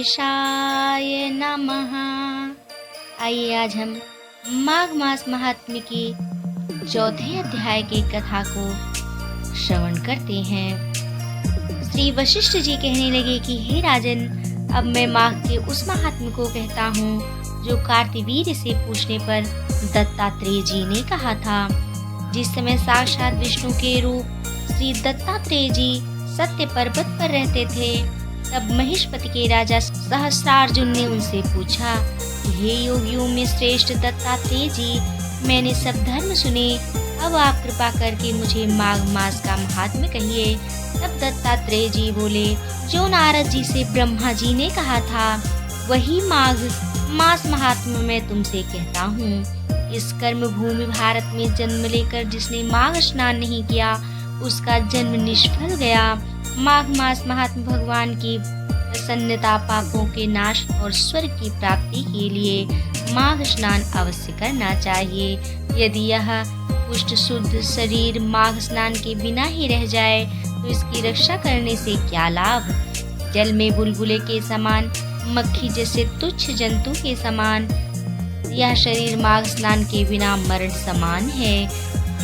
गणेशाय नमः। आइए आज हम माघ मास महात्म्य के चौथे अध्याय की कथा को श्रवण करते हैं। श्री वशिष्ठ जी कहने लगे कि हे राजन, अब मैं माघ के उस महात्म्य को कहता हूँ जो कार्तिवीर्य से पूछने पर दत्तात्रेय जी ने कहा था। जिस समय साक्षात विष्णु के रूप श्री दत्तात्रेय जी सत्य पर्वत पर रहते थे, तब महिष्मति के राजा सहस्रार्जुन ने उनसे पूछा, हे योगियों में श्रेष्ठ दत्तात्रेय जी, मैंने सब धर्म सुने, अब आप कृपा करके मुझे माघ मास का महात्म्य कहिए। तब दत्तात्रेय जी बोले, जो नारद जी से ब्रह्मा जी ने कहा था वही माघ मास महात्म्य मैं तुमसे कहता हूँ। इस कर्म भूमि भारत में जन्म लेकर जिसने माघ स्नान नहीं किया उसका जन्म निष्फल गया। माघ मास महात्म्य भगवान की प्रसन्नता, पापों के नाश और स्वर्ग की प्राप्ति के लिए माघ स्नान अवश्य करना चाहिए। यदि यह पुष्ट शुद्ध शरीर माघ स्नान के बिना ही रह जाए तो इसकी रक्षा करने से क्या लाभ। जल में बुलबुले के समान, मक्खी जैसे तुच्छ जंतु के समान यह शरीर माघ स्नान के बिना मरण समान है।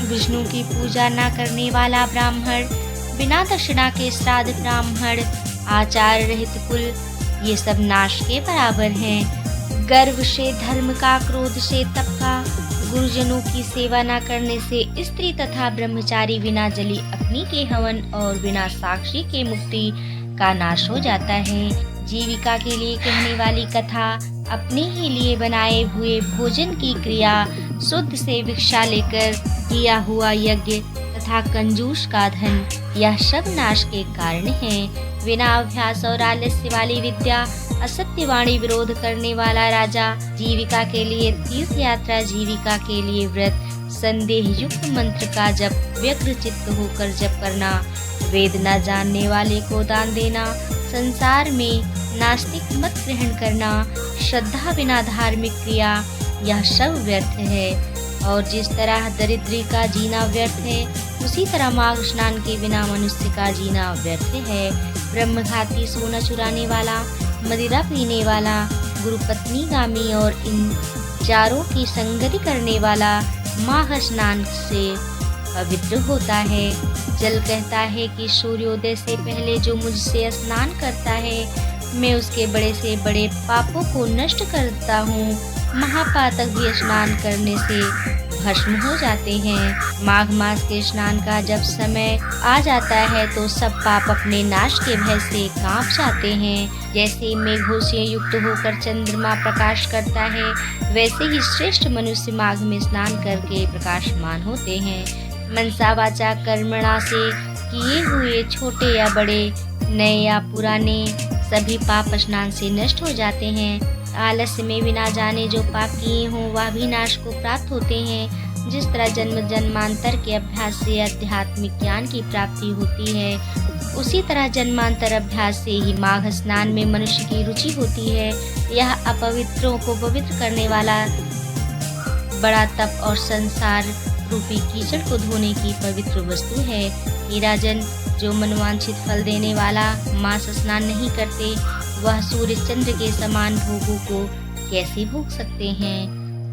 विष्णु की पूजा न करने वाला ब्राह्मण, बिना दक्षिणा के श्राद्ध ब्राह्मण, आचार रहित कुल, ये सब नाश के बराबर हैं। गर्व से धर्म का, क्रोध से तप का, गुरुजनों की सेवा न करने से स्त्री तथा ब्रह्मचारी बिना जली अग्नि के हवन और बिना साक्षी के मुक्ति का नाश हो जाता है। जीविका के लिए कहने वाली कथा, अपने ही लिए बनाए हुए भोजन की क्रिया, शुद्ध से भिक्षा लेकर किया हुआ यज्ञ तथा कंजूस का धन, यह सब नाश के कारण है। बिना अभ्यास और आलस्य वाली विद्या, असत्य वाणी विरोध करने वाला राजा, जीविका के लिए तीर्थ यात्रा, जीविका के लिए व्रत, संदेह युक्त मंत्र का जप, व्यग्र चित्त होकर जप करना, वेद न जानने वाले को दान देना, संसार में नास्तिक मत ग्रहण करना, श्रद्धा बिना धार्मिक क्रिया, यह सब व्यर्थ है। और जिस तरह दरिद्री का जीना व्यर्थ है, उसी तरह माघ स्नान के बिना मनुष्य का जीना व्यर्थ है। ब्रह्मघाती, सोना चुराने वाला, मदिरा पीने वाला, गुरुपत्नी गामी और इन चारों की संगति करने वाला माघ स्नान से पवित्र होता है। जल कहता है कि सूर्योदय से पहले जो मुझसे स्नान करता है, मैं उसके बड़े से बड़े पापों को नष्ट करता हूँ। महापातक भी स्नान करने से भस्म हो जाते हैं। माघ मास के स्नान का जब समय आ जाता है तो सब पाप अपने नाश के भय से कांप जाते हैं। जैसे मेघों से युक्त होकर चंद्रमा प्रकाश करता है, वैसे ही श्रेष्ठ मनुष्य माघ में स्नान करके प्रकाशमान होते हैं। मनसा वाचा कर्मणा से किए हुए छोटे या बड़े, नए या पुराने, सभी पाप स्नान से नष्ट हो जाते हैं। आलस्य में बिना जाने जो पाप किए हों वह भी नाश को प्राप्त होते हैं। जिस तरह जन्म जन्मांतर के अभ्यास से आध्यात्मिक ज्ञान की प्राप्ति होती है, उसी तरह जन्मांतर अभ्यास से ही माघ स्नान में मनुष्य की रुचि होती है। यह अपवित्रों को पवित्र करने वाला बड़ा तप और संसार रूपी कीचड़ को धोने की पवित्र वस्तु है। हे राजन, जो मनवांछित फल देने वाला मास स्नान नहीं करते, वह सूर्य चंद्र के समान भोगों को कैसे भोग सकते हैं।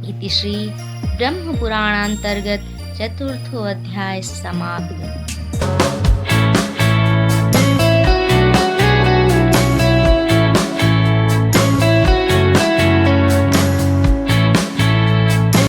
इति श्री ब्रह्म पुराणांतर्गत चतुर्थो अध्याय समाप्त।